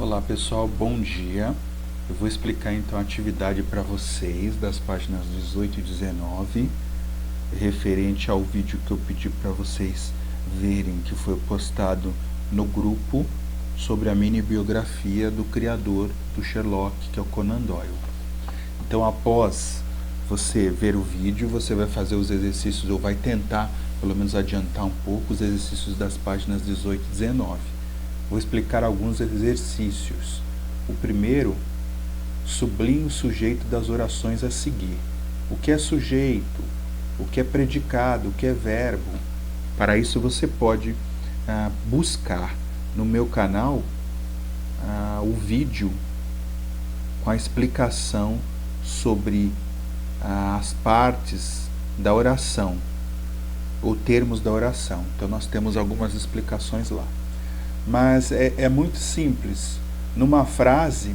Olá pessoal, bom dia. Eu vou explicar então a atividade para vocês das páginas 18 e 19, referente ao vídeo que eu pedi para vocês verem, que foi postado no grupo sobre a mini biografia do criador do Sherlock, que é o Conan Doyle. Então, após você ver o vídeo, você vai fazer os exercícios, ou vai tentar pelo menos adiantar um pouco os exercícios das páginas 18 e 19. Vou explicar alguns exercícios. O primeiro, sublinhe o sujeito das orações a seguir. O que é sujeito? O que é predicado? O que é verbo? Para isso você pode buscar no meu canal o vídeo com a explicação sobre as partes da oração, ou termos da oração. Então nós temos algumas explicações lá. Mas é muito simples. Numa frase,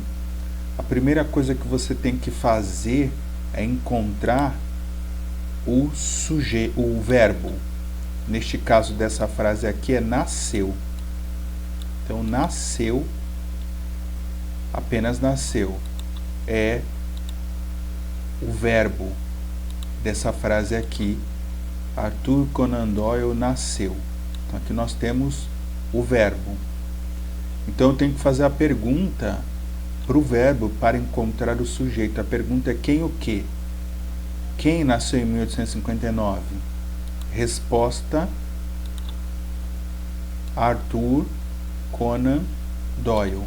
a primeira coisa que você tem que fazer é encontrar o verbo. Neste caso dessa frase aqui é nasceu. Então, nasceu, apenas nasceu, é o verbo dessa frase aqui. Arthur Conan Doyle nasceu. Então, aqui nós temos o verbo. Então eu tenho que fazer a pergunta para o verbo para encontrar o sujeito. A pergunta é quem o quê? Quem nasceu em 1859? Resposta: Arthur Conan Doyle.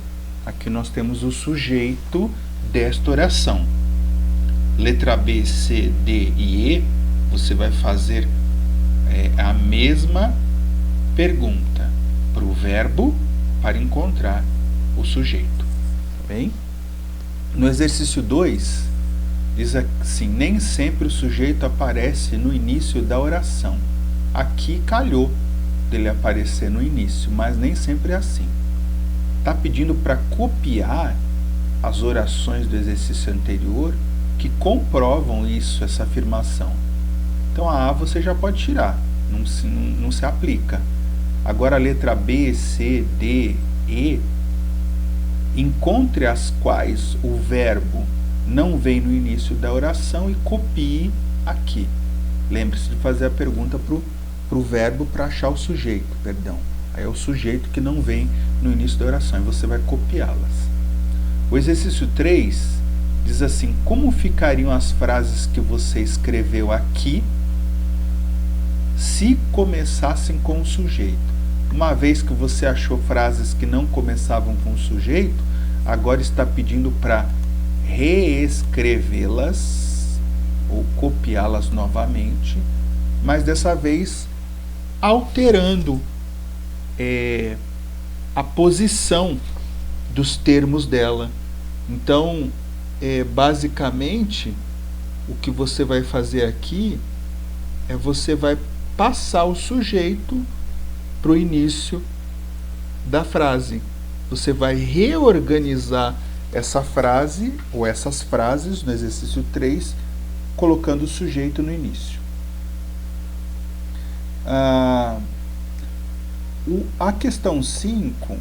Aqui nós temos o sujeito desta oração. Letra B, C, D e E, você vai fazer a mesma pergunta para o verbo para encontrar o sujeito. Tá bem? No exercício 2, diz assim: nem sempre o sujeito aparece no início da oração. Aqui calhou dele aparecer no início, mas nem sempre é assim. Está pedindo para copiar as orações do exercício anterior que comprovam isso, essa afirmação. Então a A você já pode tirar, não se aplica. Agora a letra B, C, D, E, encontre as quais o verbo não vem no início da oração e copie aqui. Lembre-se de fazer a pergunta para o verbo para achar o sujeito, perdão. Aí é o sujeito que não vem no início da oração e você vai copiá-las. O exercício 3 diz assim: como ficariam as frases que você escreveu aqui se começassem com o sujeito? Uma vez que você achou frases que não começavam com o sujeito, agora está pedindo para reescrevê-las ou copiá-las novamente, mas dessa vez alterando a posição dos termos dela. Então, basicamente, o que você vai fazer aqui é você vai passar o sujeito para o início da frase. Você vai reorganizar essa frase ou essas frases no exercício 3, colocando o sujeito no início. A questão 5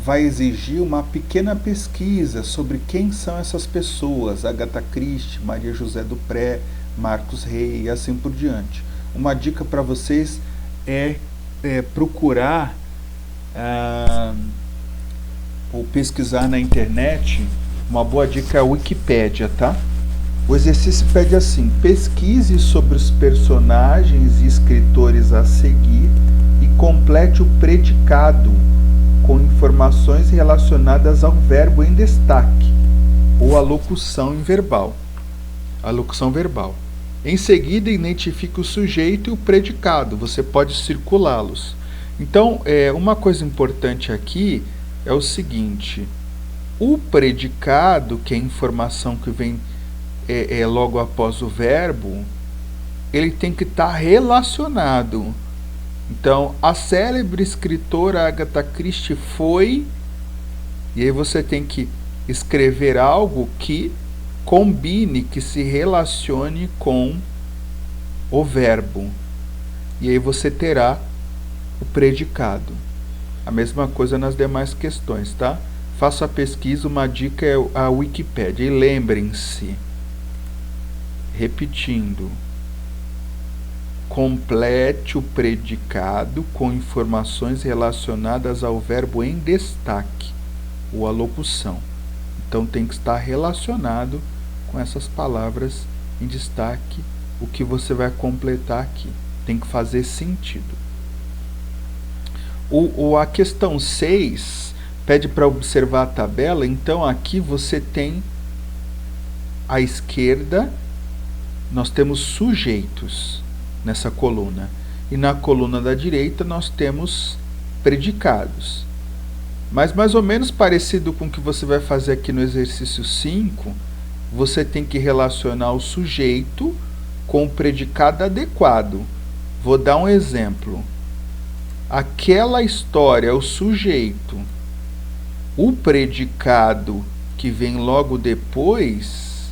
vai exigir uma pequena pesquisa sobre quem são essas pessoas: Agatha Christie, Maria José Dupré, Marcos Rey e assim por diante. Uma dica para vocês é procurar ou pesquisar na internet. Uma boa dica é a Wikipédia, tá? O exercício pede assim: pesquise sobre os personagens e escritores a seguir e complete o predicado com informações relacionadas ao verbo em destaque ou a locução verbal. Em seguida, identifique o sujeito e o predicado. Você pode circulá-los. Então, uma coisa importante aqui é o seguinte: o predicado, que é a informação que vem logo após o verbo, ele tem que estar relacionado. Então, a célebre escritora Agatha Christie foi, e aí você tem que escrever algo que combine, que se relacione com o verbo. E aí você terá o predicado. A mesma coisa nas demais questões, tá? Faça a pesquisa, uma dica é a Wikipédia. E lembrem-se, repetindo, complete o predicado com informações relacionadas ao verbo em destaque ou à locução. Então tem que estar relacionado com essas palavras em destaque, o que você vai completar aqui. Tem que fazer sentido. A questão 6 pede para observar a tabela. Então aqui você tem à esquerda, nós temos sujeitos nessa coluna. E na coluna da direita nós temos predicados. Mas mais ou menos parecido com o que você vai fazer aqui no exercício 5, você tem que relacionar o sujeito com o predicado adequado. Vou dar um exemplo. Aquela história, o sujeito. O predicado que vem logo depois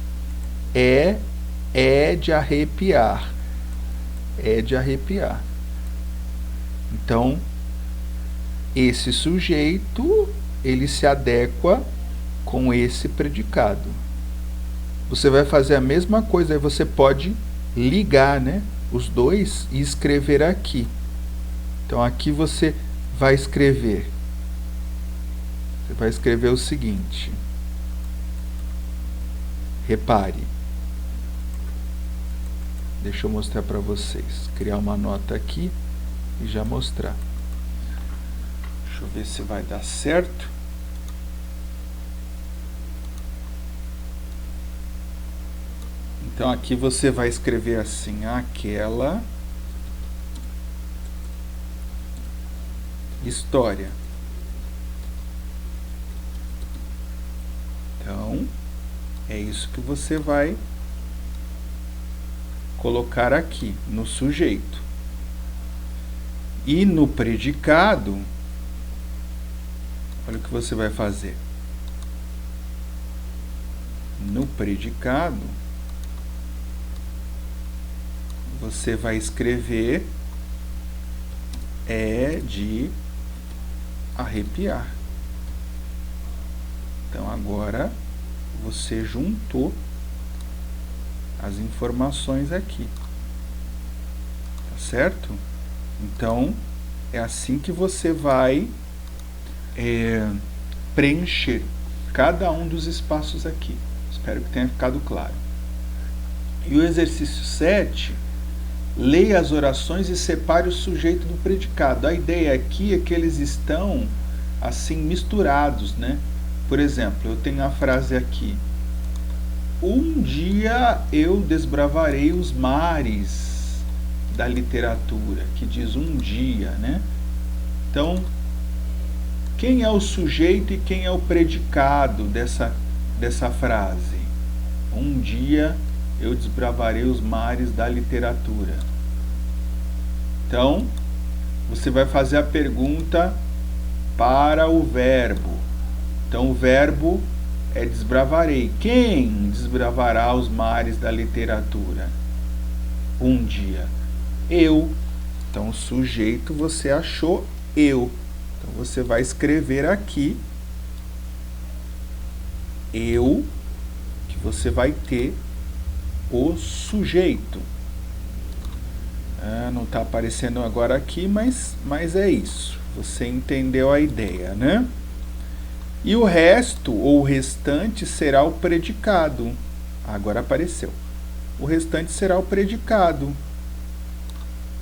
é de arrepiar. É de arrepiar. Então, esse sujeito, ele se adequa com esse predicado. Você vai fazer a mesma coisa, aí você pode ligar, né, os dois e escrever aqui. Então, aqui você vai escrever. Você vai escrever o seguinte. Repare. Deixa eu mostrar para vocês. Criar uma nota aqui e já mostrar. Deixa eu ver se vai dar certo. Então, aqui você vai escrever assim, aquela história. Então, é isso que você vai colocar aqui no sujeito. E no predicado, olha o que você vai fazer. No predicado, você vai escrever é de arrepiar. Então, agora você juntou as informações aqui. Tá certo? Então, é assim que você vai preencher cada um dos espaços aqui. Espero que tenha ficado claro. E o exercício 7, leia as orações e separe o sujeito do predicado. A ideia aqui é que eles estão assim misturados, né? Por exemplo, eu tenho a frase aqui: um dia eu desbravarei os mares da literatura, que diz um dia, né? Então, quem é o sujeito e quem é o predicado dessa frase? Um dia eu desbravarei os mares da literatura. Então, você vai fazer a pergunta para o verbo. Então, o verbo é desbravarei. Quem desbravará os mares da literatura? Um dia. Eu. Então, o sujeito você achou eu. Então, você vai escrever aqui eu, que você vai ter o sujeito. Não está aparecendo agora aqui, mas é isso. Você entendeu a ideia, né? E o resto, ou o restante, será o predicado. Agora apareceu. O restante será o predicado,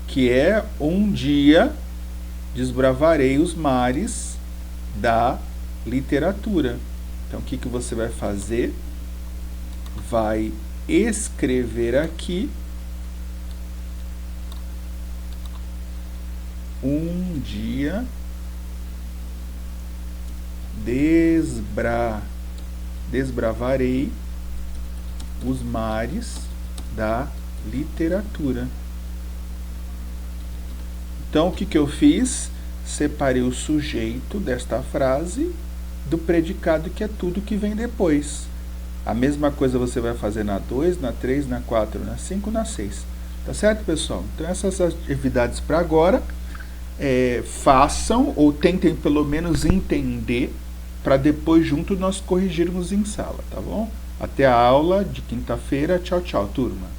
que é um dia desbravarei os mares da literatura. Então, o que você vai fazer? Vai escrever aqui um dia desbravarei os mares da literatura. Então, o que eu fiz? Separei o sujeito desta frase do predicado, que é tudo que vem depois. A mesma coisa você vai fazer na 2, na 3, na 4, na 5, na 6. Tá certo, pessoal? Então, essas atividades para agora. façam ou tentem pelo menos entender para depois junto nós corrigirmos em sala, tá bom? Até a aula de quinta-feira. Tchau, tchau, turma.